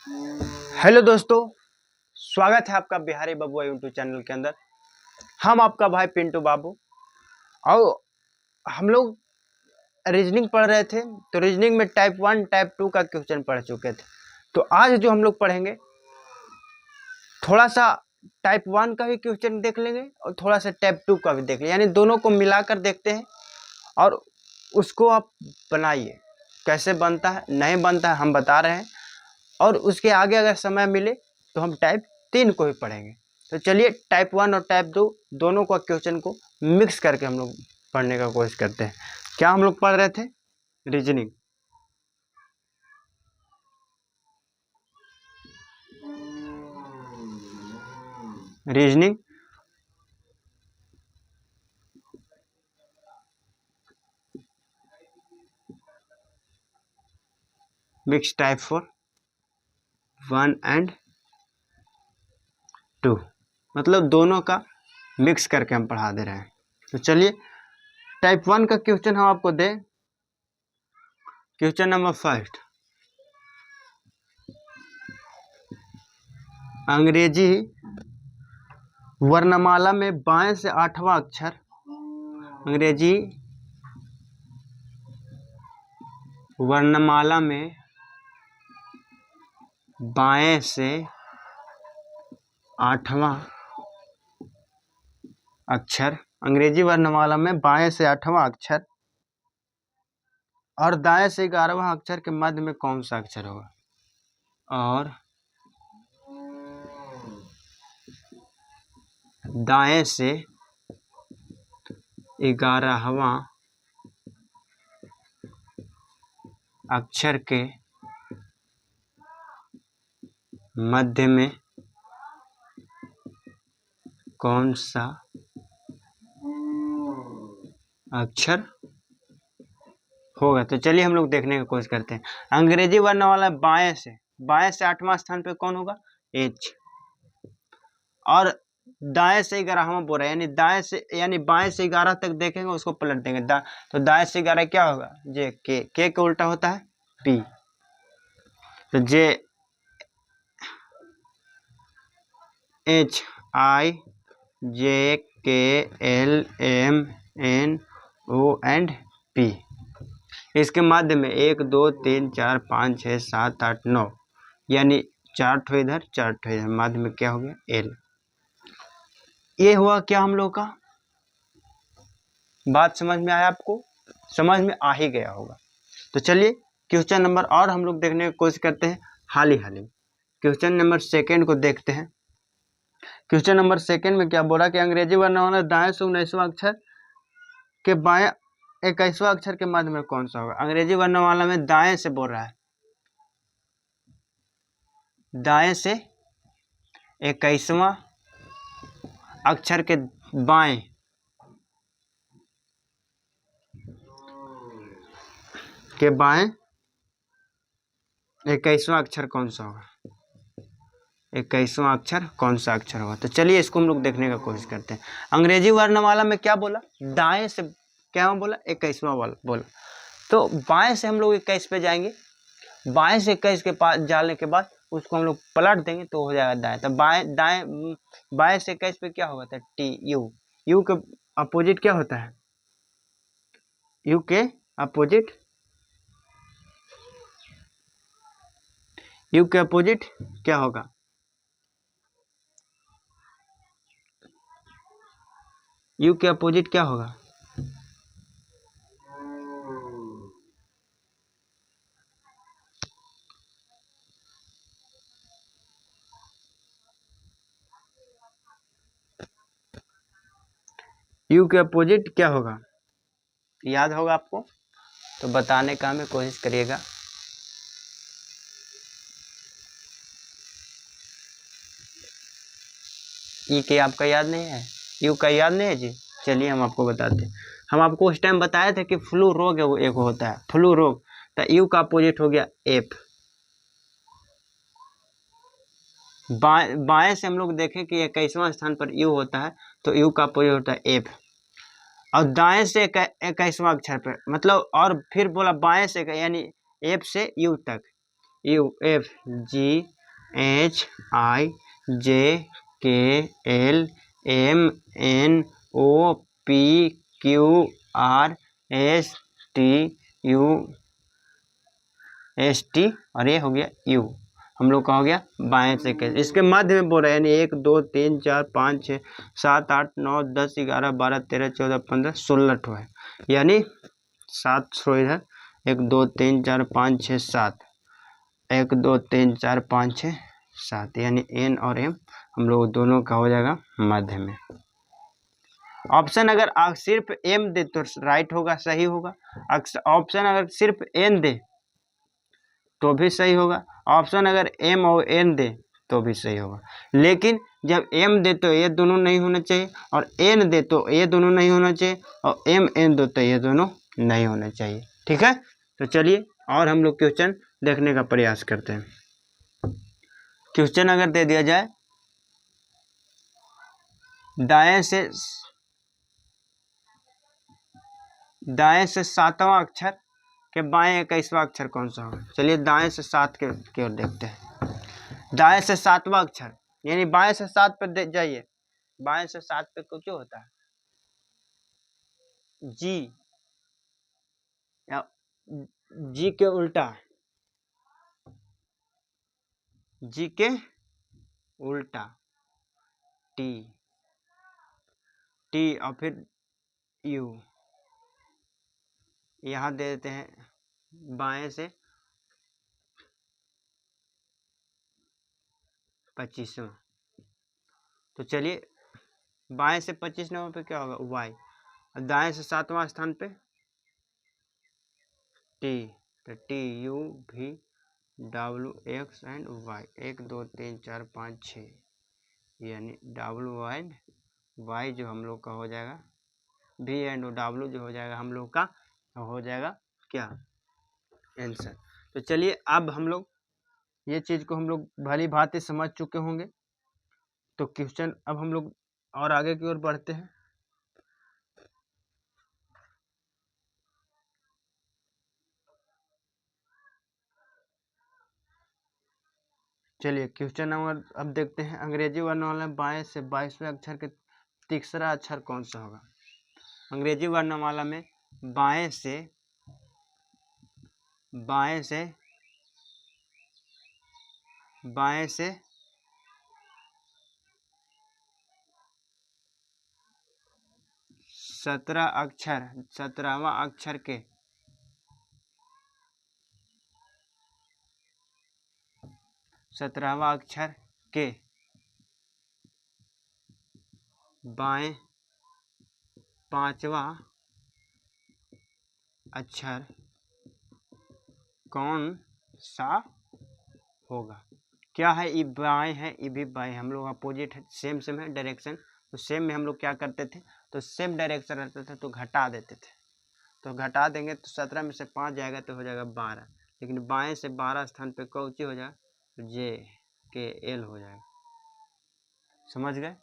Hello दोस्तों, स्वागत है आपका बिहारी बबुआ यूट्यूब चैनल के अंदर। हम आपका भाई पिंटू बाबू। और हम लोग रीजनिंग पढ़ रहे थे, तो रीजनिंग में टाइप 1 टाइप 2 का क्वेश्चन पढ़ चुके थे। तो आज जो हम लोग पढ़ेंगे, थोड़ा सा टाइप 1 का भी क्वेश्चन देख लेंगे और थोड़ा सा टाइप 2 का भी देख लेंगे, यानी दोनों को मिलाकर देखते हैं और उसको आप बनाइए। कैसे बनता है नहीं बनता है हम बता रहे हैं, और उसके आगे अगर समय मिले तो हम टाइप 3 को भी पढ़ेंगे। तो चलिए टाइप 1 और टाइप 2 दोनों का क्वेश्चन को मिक्स करके हम लोग पढ़ने का कोशिश करते हैं। क्या हम लोग पढ़ रहे थे? Reasoning. Reasoning mix type 4 1 and 2, मतलब दोनों का मिक्स करके हम पढ़ा दे रहे हैं। तो चलिए टाइप 1 का क्वेश्चन हम आपको दें। क्वेश्चन नंबर फर्स्ट, अंग्रेजी वर्णमाला में बाएं से 8वां अक्षर। अंग्रेजी वर्णमाला में बाएं से 8वां अक्षर। अंग्रेजी वर्णमाला में बाएं से 8वां अक्षर और दाएं से 11वां अक्षर के मध्य में कौन सा अक्षर होगा? और दाएं से 11वां अक्षर के मध्य में कौन सा अक्षर होगा? तो चलिए हम लोग देखने की कोशिश करते हैं। अंग्रेजी वर्णमाला बाएं से 8वां स्थान पे कौन होगा? एच। और दाएं से 11वां बोल रहा है, यानी दाएं से यानी बाएं से 11 तक देखेंगे, उसको पलट देंगे। तो दाएं से 11 क्या होगा? जे। के उल्टा होता है पी। तो जे H I J K L M N O and P. इसके मध्य में 1 2 3 4 5 6 7 8 9, यानी 4 ठो इधर 4 ठो इधर, मध्य में क्या हो गया? एल। ये हुआ क्या हम लोग का? बात समझ में आया आपको? समझ में आ ही गया होगा। तो चलिए क्वेश्चन नंबर और हम लोग देखने की कोशिश करते हैं हाल ही। क्वेश्चन नंबर सेकेंड को देखते हैं। क्वेश्चन नंबर सेकेंड में क्या बोला कि अंग्रेजी वर्णमाला दाएं से 19वां अक्षर के बाएं 21वां अक्षर के मध्य में कौन सा होगा? अंग्रेजी वर्णमाला में दाएं से बोल रहा है, दाएं से 21वां अक्षर के बाएं के बाएं 21वां अक्षर कौन सा होगा? 21वां अक्षर कौन सा अक्षर होगा? तो चलिए इसको हम लोग देखने का कोशिश करते हैं। अंग्रेजी वर्णमाला में क्या बोला? दाएं से क्या बोला? 21वां वाला बोला। तो बाएं से हम लोग 21 पे जाएंगे। बाएं से 21 के पास जाने के बाद उसको हम लोग पलट देंगे तो हो जाएगा दाएं। तो बाएं से 21 पे क्या होगा? T U. यू के अपोजिट क्या होता है? यू के अपोजिट क्या होगा? यू के अपोजिट क्या होगा? यू के अपोजिट क्या होगा? याद होगा आपको तो बताने का हमें कोशिश करिएगा। ई के आपका याद नहीं है? यू का याद नहीं है जी? चलिए हम आपको बताते हैं। हम आपको उस टाइम बताए थे कि फ्लू रोग एक होता है, फ्लू रोग। तो यू का अपोजिट हो गया एफ। बाएं से हम लोग देखें कि 21वां स्थान पर यू होता है, तो यू का अपोजिट होता है एफ। और दाएं से 21वां अक्षर पर, मतलब, और फिर बोला बाएं से यानी एफ से यू तक, यू एफ जी HIJKLMNOPQRSTUST और ये हो गया U। हम लोग का हो गया बाएं से कैसे, इसके मध्य में बोल रहे हैं, यानी 1 2 3 4 5 6 7 8 9 10 11 12 13 14 15 16 ठो है, यानी 7 ठो इधर, 1 2 3 4 5 6 7, 1 2 3 4 5 6 7, यानी N और M हम लोग दोनों का हो जाएगा मध्य में। ऑप्शन अगर सिर्फ M दे तो राइट होगा, सही होगा। ऑप्शन अगर सिर्फ N दे तो भी सही होगा। ऑप्शन अगर M और N दे तो भी सही होगा। लेकिन जब M दे तो ये दोनों नहीं होना चाहिए, और N दे तो ये दोनों नहीं होना चाहिए, और M N दे तो ये दोनों नहीं होना चाहिए। ठीक है, तो चलिए और हम लोग क्वेश्चन देखने का प्रयास करते हैं। क्वेश्चन अगर दे दिया जाए, दाएं से 7वां अक्षर के बाएं 21वां अक्षर कौन सा होगा। चलिए दाएं से 7 की ओर देखते हैं। दाएं से 7वां अक्षर, यानी बाएं से 7 पर जाइए। बाएं से 7 पे को क्यों होता है जी, या जी के उल्टा, जी के उल्टा टी, टी और फिर यू। यहाँ दे देते हैं बाएं से 25वां। तो चलिए बाएं से 25वां पे क्या होगा वाई, और दाएं से 7वां स्थान पे टी, तो टी यू भी डब्ल्यू एक्स एंड वाई, 1 2 3 4 5 6, यानी डब्ल्यू एंड वाई जो हम लोग का हो जाएगा, भी एंड डब्ल्यू जो हो जाएगा हम लोग का हो जाएगा क्या आंसर। तो चलिए अब हम लोग ये चीज़ को हम लोग भली भांति समझ चुके होंगे। तो क्वेश्चन अब हम लोग और आगे की ओर बढ़ते हैं। चलिए क्वेश्चन नंबर अब देखते हैं। अंग्रेजी वर्णमाला में बाएं से 22वें अक्षर के तीसरा अक्षर कौन सा होगा। अंग्रेजी वर्णमाला में बाएं से 17वां अक्षर के 17वां अक्षर के बाएं 5वां अक्षर कौन सा होगा। क्या है, ई बाएं है, ई भी बाएं, हम लोग अपोजिट है, सेम है डायरेक्शन। तो सेम में हम लोग क्या करते थे, तो सेम डायरेक्शन रहता था तो घटा देते थे। तो घटा देंगे तो 17 में से 5 जाएगा तो हो जाएगा 12, लेकिन बाएं से 12 स्थान पे कौन सी हो जाएगा, जे के एल हो जाएगा। समझ गए।